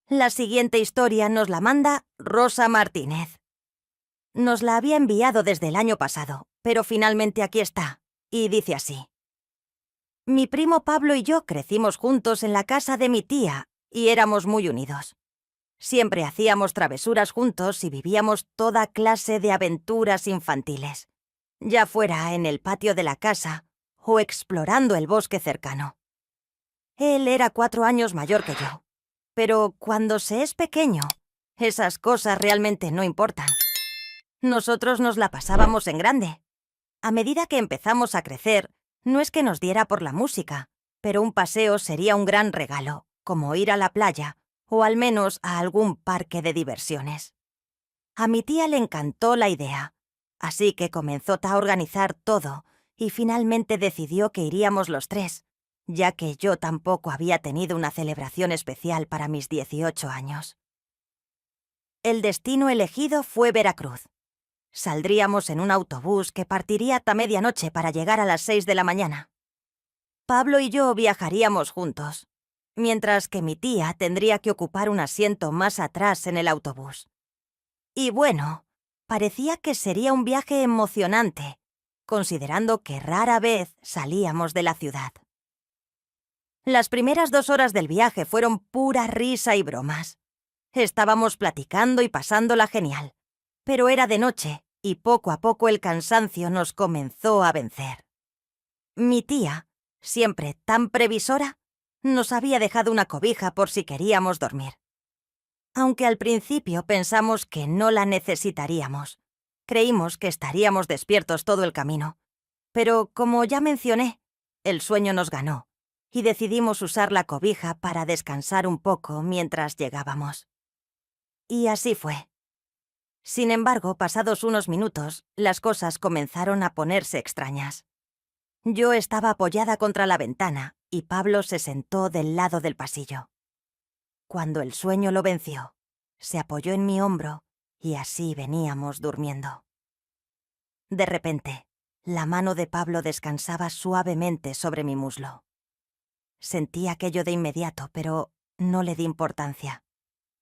La siguiente historia nos la manda Rosa Martínez. Nos la había enviado desde el año pasado, pero finalmente aquí está, y dice así. Mi primo Pablo y yo crecimos juntos en la casa de mi tía, y éramos muy unidos. Siempre hacíamos travesuras juntos y vivíamos toda clase de aventuras infantiles, ya fuera en el patio de la casa o explorando el bosque cercano. Él era 4 años mayor que yo, pero cuando se es pequeño, esas cosas realmente no importan. Nosotros nos la pasábamos en grande. A medida que empezamos a crecer, no es que nos diera por la música, pero un paseo sería un gran regalo, como ir a la playa o al menos a algún parque de diversiones. A mi tía le encantó la idea, así que comenzó a organizar todo y finalmente decidió que iríamos los 3, ya que yo tampoco había tenido una celebración especial para mis 18 años. El destino elegido fue Veracruz. Saldríamos en un autobús que partiría hasta medianoche para llegar a las 6 de la mañana. Pablo y yo viajaríamos juntos, mientras que mi tía tendría que ocupar un asiento más atrás en el autobús. Y bueno, parecía que sería un viaje emocionante, considerando que rara vez salíamos de la ciudad. Las primeras 2 horas del viaje fueron pura risa y bromas. Estábamos platicando y pasándola genial, pero era de noche y poco a poco el cansancio nos comenzó a vencer. Mi tía, siempre tan previsora, nos había dejado una cobija por si queríamos dormir. Aunque al principio pensamos que no la necesitaríamos. Creímos que estaríamos despiertos todo el camino. Pero, como ya mencioné, el sueño nos ganó y decidimos usar la cobija para descansar un poco mientras llegábamos. Y así fue. Sin embargo, pasados unos minutos, las cosas comenzaron a ponerse extrañas. Yo estaba apoyada contra la ventana y Pablo se sentó del lado del pasillo. Cuando el sueño lo venció, se apoyó en mi hombro y así veníamos durmiendo. De repente, la mano de Pablo descansaba suavemente sobre mi muslo. Sentí aquello de inmediato, pero no le di importancia.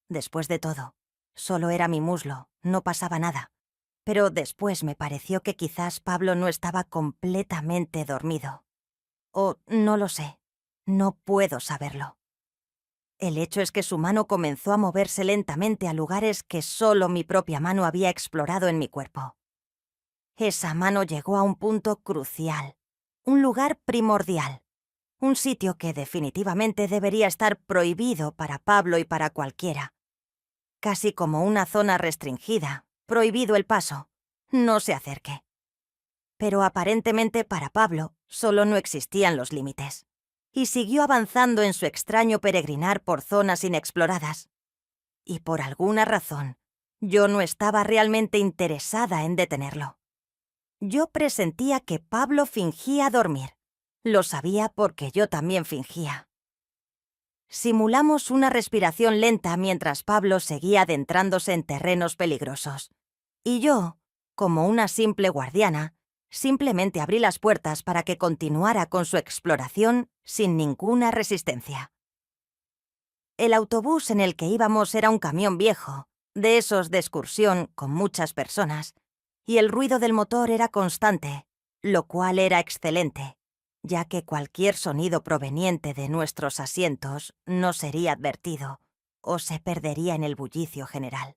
Después de todo, solo era mi muslo, no pasaba nada. Pero después me pareció que quizás Pablo no estaba completamente dormido. O no lo sé, no puedo saberlo. El hecho es que su mano comenzó a moverse lentamente a lugares que solo mi propia mano había explorado en mi cuerpo. Esa mano llegó a un punto crucial, un lugar primordial, un sitio que definitivamente debería estar prohibido para Pablo y para cualquiera. Casi como una zona restringida, prohibido el paso, no se acerque. Pero aparentemente para Pablo solo no existían los límites, y siguió avanzando en su extraño peregrinar por zonas inexploradas. Y por alguna razón, yo no estaba realmente interesada en detenerlo. Yo presentía que Pablo fingía dormir. Lo sabía porque yo también fingía. Simulamos una respiración lenta mientras Pablo seguía adentrándose en terrenos peligrosos. Y yo, como una simple guardiana, simplemente abrí las puertas para que continuara con su exploración sin ninguna resistencia. El autobús en el que íbamos era un camión viejo, de esos de excursión con muchas personas, y el ruido del motor era constante, lo cual era excelente, ya que cualquier sonido proveniente de nuestros asientos no sería advertido o se perdería en el bullicio general.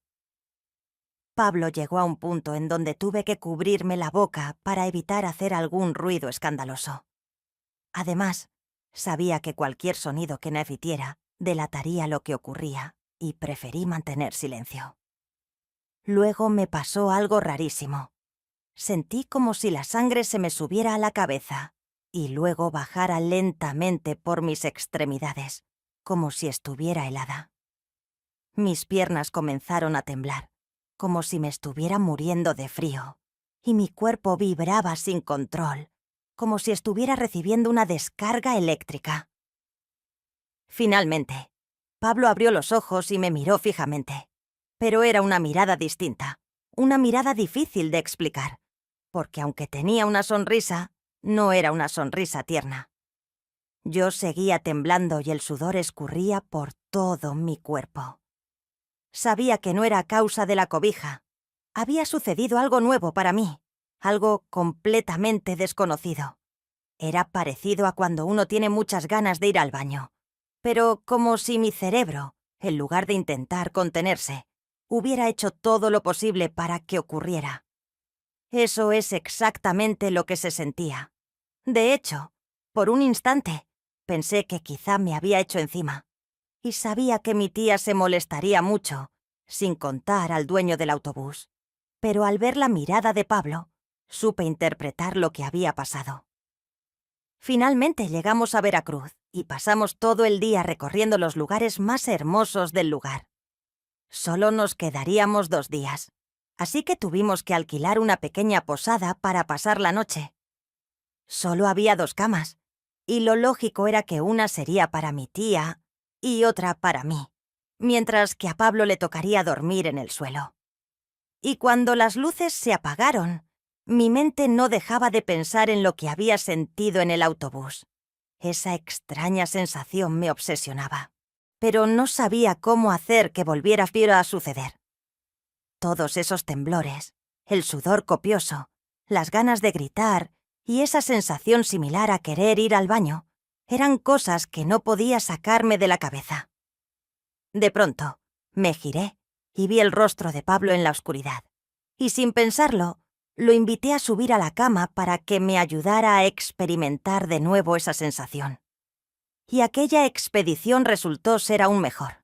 Pablo llegó a un punto en donde tuve que cubrirme la boca para evitar hacer algún ruido escandaloso. Además, sabía que cualquier sonido que no emitiera delataría lo que ocurría y preferí mantener silencio. Luego me pasó algo rarísimo. Sentí como si la sangre se me subiera a la cabeza y luego bajara lentamente por mis extremidades, como si estuviera helada. Mis piernas comenzaron a temblar, como si me estuviera muriendo de frío, y mi cuerpo vibraba sin control, como si estuviera recibiendo una descarga eléctrica. Finalmente, Pablo abrió los ojos y me miró fijamente. Pero era una mirada distinta, una mirada difícil de explicar, porque aunque tenía una sonrisa, no era una sonrisa tierna. Yo seguía temblando y el sudor escurría por todo mi cuerpo. Sabía que no era a causa de la cobija. Había sucedido algo nuevo para mí, algo completamente desconocido. Era parecido a cuando uno tiene muchas ganas de ir al baño, pero como si mi cerebro, en lugar de intentar contenerse, hubiera hecho todo lo posible para que ocurriera. Eso es exactamente lo que se sentía. De hecho, por un instante, pensé que quizá me había hecho encima, y sabía que mi tía se molestaría mucho, sin contar al dueño del autobús. Pero al ver la mirada de Pablo, supe interpretar lo que había pasado. Finalmente llegamos a Veracruz y pasamos todo el día recorriendo los lugares más hermosos del lugar. Solo nos quedaríamos 2 días, así que tuvimos que alquilar una pequeña posada para pasar la noche. Solo había 2 camas, y lo lógico era que una sería para mi tía y otra para mí, mientras que a Pablo le tocaría dormir en el suelo. Y cuando las luces se apagaron, mi mente no dejaba de pensar en lo que había sentido en el autobús. Esa extraña sensación me obsesionaba, pero no sabía cómo hacer que volviera a suceder. Todos esos temblores, el sudor copioso, las ganas de gritar y esa sensación similar a querer ir al baño, eran cosas que no podía sacarme de la cabeza. De pronto, me giré y vi el rostro de Pablo en la oscuridad, y sin pensarlo, lo invité a subir a la cama para que me ayudara a experimentar de nuevo esa sensación. Y aquella expedición resultó ser aún mejor.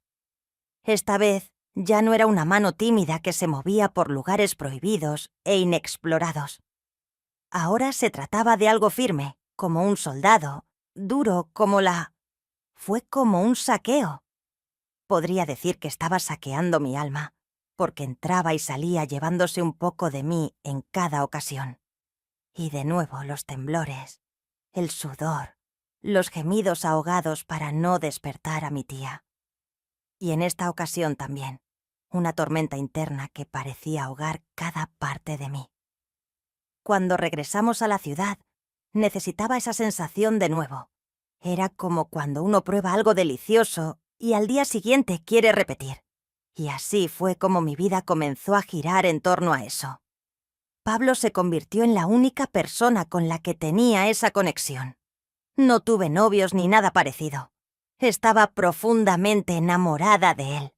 Esta vez ya no era una mano tímida que se movía por lugares prohibidos e inexplorados. Ahora se trataba de algo firme, como un soldado, duro como la... Fue como un saqueo. Podría decir que estaba saqueando mi alma, porque entraba y salía llevándose un poco de mí en cada ocasión. Y de nuevo los temblores, el sudor, los gemidos ahogados para no despertar a mi tía. Y en esta ocasión también, una tormenta interna que parecía ahogar cada parte de mí. Cuando regresamos a la ciudad, necesitaba esa sensación de nuevo. Era como cuando uno prueba algo delicioso y al día siguiente quiere repetir. Y así fue como mi vida comenzó a girar en torno a eso. Pablo se convirtió en la única persona con la que tenía esa conexión. No tuve novios ni nada parecido. Estaba profundamente enamorada de él.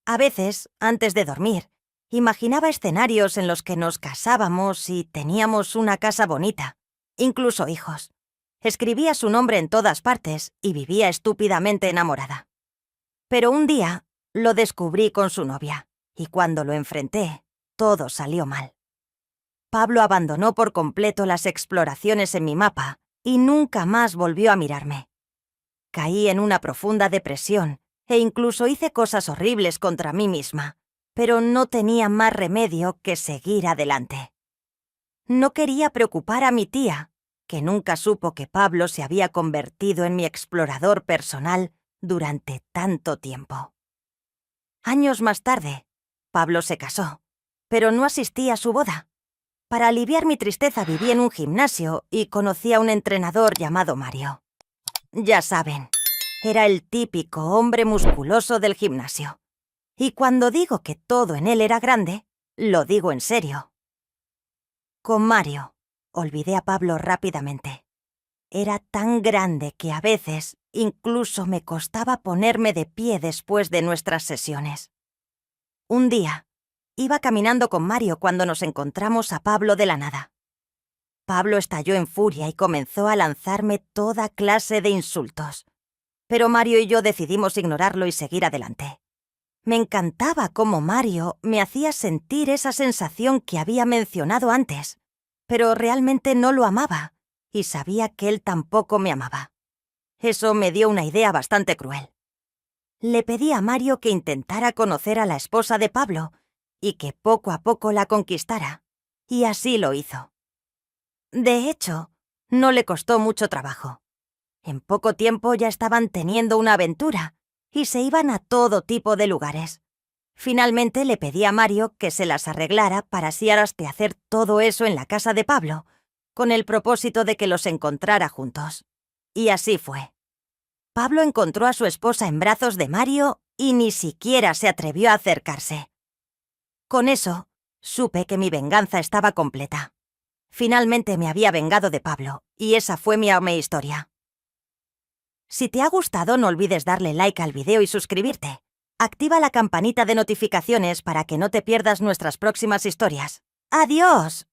A veces, antes de dormir, imaginaba escenarios en los que nos casábamos y teníamos una casa bonita, incluso hijos. Escribía su nombre en todas partes y vivía estúpidamente enamorada. Pero un día lo descubrí con su novia, y cuando lo enfrenté, todo salió mal. Pablo abandonó por completo las exploraciones en mi mapa y nunca más volvió a mirarme. Caí en una profunda depresión e incluso hice cosas horribles contra mí misma, pero no tenía más remedio que seguir adelante. No quería preocupar a mi tía, que nunca supo que Pablo se había convertido en mi explorador personal durante tanto tiempo. Años más tarde, Pablo se casó, pero no asistí a su boda. Para aliviar mi tristeza viví en un gimnasio y conocí a un entrenador llamado Mario. Ya saben, era el típico hombre musculoso del gimnasio. Y cuando digo que todo en él era grande, lo digo en serio. Con Mario, olvidé a Pablo rápidamente. Era tan grande que a veces incluso me costaba ponerme de pie después de nuestras sesiones. Un día, iba caminando con Mario cuando nos encontramos a Pablo de la nada. Pablo estalló en furia y comenzó a lanzarme toda clase de insultos. Pero Mario y yo decidimos ignorarlo y seguir adelante. Me encantaba cómo Mario me hacía sentir esa sensación que había mencionado antes, pero realmente no lo amaba y sabía que él tampoco me amaba. Eso me dio una idea bastante cruel. Le pedí a Mario que intentara conocer a la esposa de Pablo y que poco a poco la conquistara, y así lo hizo. De hecho, no le costó mucho trabajo. En poco tiempo ya estaban teniendo una aventura y se iban a todo tipo de lugares. Finalmente le pedí a Mario que se las arreglara para así hacer todo eso en la casa de Pablo, con el propósito de que los encontrara juntos. Y así fue. Pablo encontró a su esposa en brazos de Mario y ni siquiera se atrevió a acercarse. Con eso, supe que mi venganza estaba completa. Finalmente me había vengado de Pablo, y esa fue mi historia. Si te ha gustado, no olvides darle like al video y suscribirte. Activa la campanita de notificaciones para que no te pierdas nuestras próximas historias. ¡Adiós!